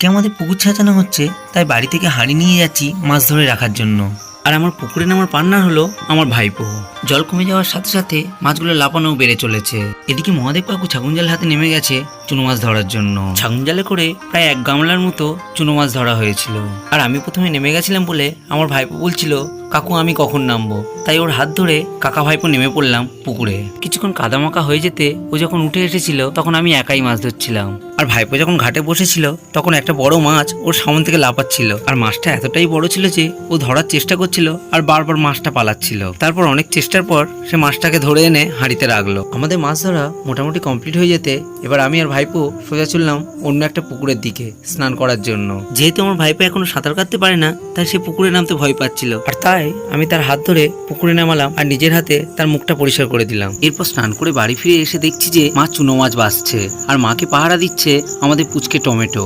আজকে আমাদের পুকুর ছাঁচানো হচ্ছে, তাই বাড়ি থেকে হাঁড়ি নিয়ে যাচ্ছি মাছ ধরে রাখার জন্য। আর আমার পুকুরে নামার পার্টনার হলো আমার ভাইপো। জল কমে যাওয়ার সাথে সাথে মাছগুলো লাফানোও বেড়ে চলেছে। এদিকে মহাদেব কাকু ছাগুন জাল হাতে নেমে গেছে চুনো মাছ ধরার জন্য। ছাগুন জালে করে প্রায় 1 গামলার মতো চুনো মাছ ধরা হয়েছিল। আর আমি প্রথমে নেমে গেছিলাম বলে আমার ভাইপো বলছিল কাকু আমি কখন নামবো, তাই ওর হাত ধরে কাকা ভাইপো নেমে পড়লাম পুকুরে। কিছুক্ষণ কাদামাকা হয়ে যেতে ও যখন উঠে এসেছিল তখন আমি একাই মাছ ধরছিলাম। আর ভাইপো যখন ঘাটে বসেছিল তখন একটা বড় মাছ ওর সামনে থেকে লাফাচ্ছিল। আর মাছটা এতটাই বড় ছিল যে ও ধরার চেষ্টা করছিল আর বারবার মাছটা পালাচ্ছিল। তারপর অনেক চেষ্টার পর সে মাছটাকে ধরে এনে হাঁড়িতে রাখলো। আমাদের মাছ ধরা মোটামুটি কমপ্লিট হয়ে যেতে এবার আমি আর ভাইপো সোজা চললাম অন্য একটা পুকুরের দিকে স্নান করার জন্য। যেহেতু আমার ভাইপো এখনো সাঁতার কাটতে পারে না, তাই সে পুকুরে নামতে ভয় পাচ্ছিল। আর তাই আমি তার হাত ধরে পুকুরে নামালাম আর নিজের হাতে তার মুখটা পরিষ্কার করে দিলাম। এরপর স্নান করে বাড়ি ফিরে এসে দেখছি যে মা চুনো মাছ ভাজছে আর মাকে পাহারা দিচ্ছে আমাদের পুচকে টমেটো।